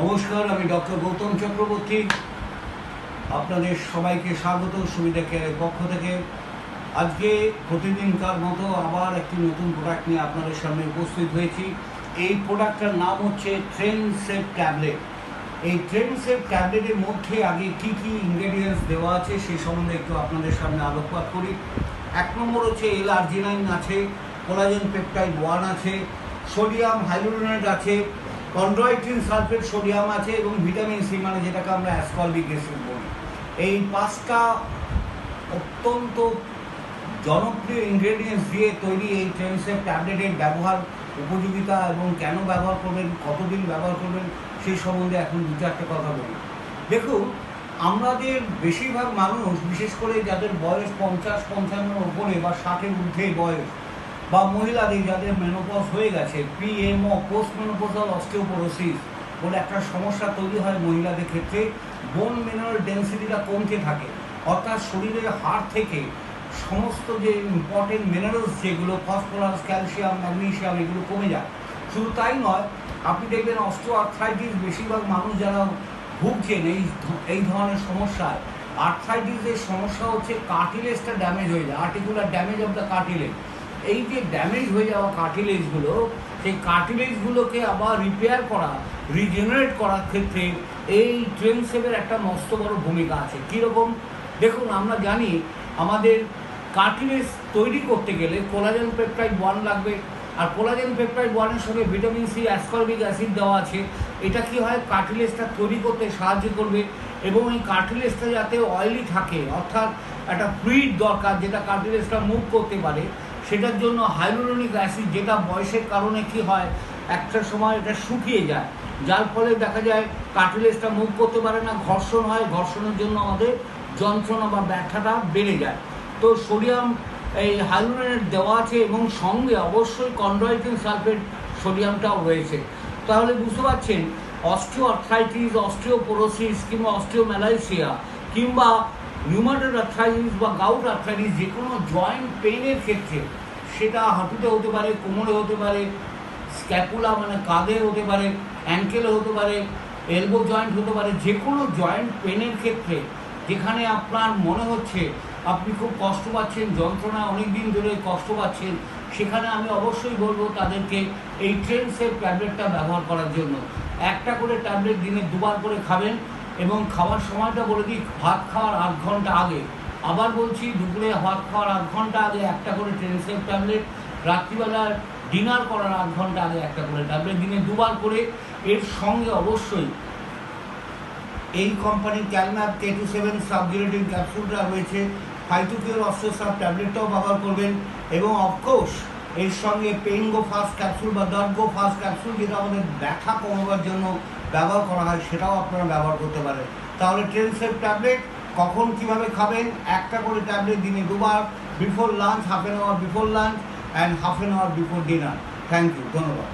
নমস্কার, আমি ডক্টর গৌতম চক্রবর্তী। আপনাদের সবাইকে স্বাগত সুবিধা কেয়ারের পক্ষ থেকে। আজকে প্রতিদিনকার মতো আবার একটি নতুন প্রোডাক্ট নিয়ে আপনাদের সামনে উপস্থিত হয়েছি। এই প্রোডাক্টটার নাম হচ্ছে ট্রেন সেভ ট্যাবলেট। এই ট্রেন সেভ ট্যাবলেটের মধ্যে আগে কী কী ইনগ্রেডিয়েন্টস দেওয়া আছে সেই সম্বন্ধে একটু আপনাদের সামনে আলোকপাত করি। 1 নম্বর হচ্ছে L-আর্জিনাইন আছে, কোলাজেন পেপটাইড 1 আছে, সোডিয়াম হাইলুরোনেট আছে, কন্ড্রয়েটিন সালফেট সোডিয়াম আছে এবং ভিটামিন সি, মানে যেটাকে আমরা অ্যাসকর্বিক অ্যাসিড বলি। এই 5টা অত্যন্ত জনপ্রিয় ইনগ্রেডিয়েন্টস দিয়ে তৈরি এই ট্রেন সেভ ট্যাবলেটের ব্যবহার, উপযোগিতা এবং কেন ব্যবহার করবেন, কতদিন ব্যবহার করবেন সেই সম্বন্ধে এখন 2-4টে কথা বলি। দেখুন, আমাদের বেশিরভাগ মানুষ, বিশেষ করে যাদের বয়স 50-55 ওপরে বা 60-এর ঊর্ধ্বে বয়স, বা মহিলাদের যাদের মেনোপজ হয়ে গেছে, PMO পোস্ট মেনোপজাল অস্টিওপোরোসিস বলে একটা সমস্যা তৈরি হয় মহিলাদের ক্ষেত্রে। বোন মিনারেল ডেন্সিটিটা কমতে থাকে, অর্থাৎ শরীরের হাড় থেকে সমস্ত যে ইম্পর্টেন্ট মিনারেলস যেগুলো ফসফরাস, ক্যালসিয়াম, ম্যাগনেসিয়াম এগুলো কমে যায়। শুধু তাই নয়, আপনি দেখবেন অস্টিওআর্থ্রাইটিস বেশিরভাগ মানুষ যারা ভুগছেন এই ধরনের সমস্যায়, আর্থ্রাইটিসের সমস্যা হচ্ছে কার্টিলেজটা ড্যামেজ হয়ে যায়, articular damage of the cartilage. এই যে ড্যামেজ হয়ে যাওয়া কার্টিলেজগুলো, সেই কার্টিলেজগুলোকে আবার রিপেয়ার করা, রিজেনারেট করার ক্ষেত্রে এই ট্রেন সেভের একটা মস্ত বড় ভূমিকা আছে। কীরকম? দেখুন, আমরা জানি আমাদের কার্টিলেজ তৈরি করতে গেলে কোলাজেন পেপটাইড 1 লাগবে, আর কোলাজেন পেপটাইড 1-এর সঙ্গে ভিটামিন সি, অ্যাসকর্বিক অ্যাসিড দেওয়া আছে। এটা কি হয়, কার্টিলেজটা তৈরি করতে সাহায্য করবে এবং এই কার্টিলেজটা যাতে অয়েলি থাকে, অর্থাৎ একটা ফ্লুইড দরকার যেটা কার্টিলেজটা মুভ করতে পারে, সেটার জন্য হাইলুরোনিক অ্যাসিড, যেটা বয়সের কারণে কি হয়, একটা সময় এটা শুকিয়ে যায়, যার ফলে দেখা যায় কার্টিলেজটা মুভ করতে পারে না, ঘর্ষণ হয়, ঘর্ষণের জন্য আমাদের যন্ত্রণা বা ব্যথাটা বেড়ে যায়। তো সোডিয়াম এই হাইলুরোনেট দেওয়া আছে এবং সঙ্গে অবশ্যই কন্ড্রয়েটিন সালফেট সোডিয়ামটাও রয়েছে। তাহলে বুঝতে পারছেন, অস্টিওআর্থ্রাইটিস, অস্টিওপোরোসিস কিংবা অস্টিওম্যালাইসিয়া কিংবা রিউমাটয়েড আর্থ্রাইটিস বা গাউট আর্থ্রাইটিস, যে কোনো জয়েন্ট পেইনের ক্ষেত্রে, সেটা হাঁটুতে হতে পারে, কোমরে হতে পারে, স্ক্যাপুলা মানে কাঁধে হতে পারে, অ্যাঙ্কেলে হতে পারে, এলবো জয়েন্ট হতে পারে, যে কোনো জয়েন্ট পেনের ক্ষেত্রে যেখানে আপনার মনে হচ্ছে আপনি খুব কষ্ট পাচ্ছেন, যন্ত্রণা অনেক দিন ধরে কষ্ট পাচ্ছেন, সেখানে আমি অবশ্যই বলবো তাদেরকে এই ট্রেন সেভ ট্যাবলেটটা ব্যবহার করার জন্য। একটা করে ট্যাবলেট দিনে 2বার করে খাবেন এবং খাওয়ার সময়টা বলে দিই, ভাত খাওয়ার 8 ঘন্টা আগে। আবার বলছি, দুপুরে ভাত খাওয়ার 8 ঘন্টা আগে একটা করে ট্রেন সেভ ট্যাবলেট, রাত্রিবেলার ডিনার করার 8 ঘন্টা আগে একটা করে ট্যাবলেট, দিনে 2বার করে। এর সঙ্গে অবশ্যই এই কোম্পানির ক্যালম্যাপ K27 সাবডিউরেটিভ ক্যাপসুলটা রয়েছে, ফাইটোকিওর অস্ট্রোসাব ট্যাবলেটটাও ব্যবহার করবেন এবং অফকোর্স এর সঙ্গে পেইন গো ফাস্ট ক্যাপসুল বা দার্ট গো ফাস্ট ক্যাপসুল, যেটা আমাদের ব্যথা কমাবার জন্য ব্যবহার করা হয়, সেটাও আপনারা ব্যবহার করতে পারেন। তাহলে ট্রেন সেভ ট্যাবলেট কখন কীভাবে খাবেন? একটা করে ট্যাবলেট দিনে 2বার, before lunch, half an hour before lunch and half an hour before dinner. Thank you, ধন্যবাদ।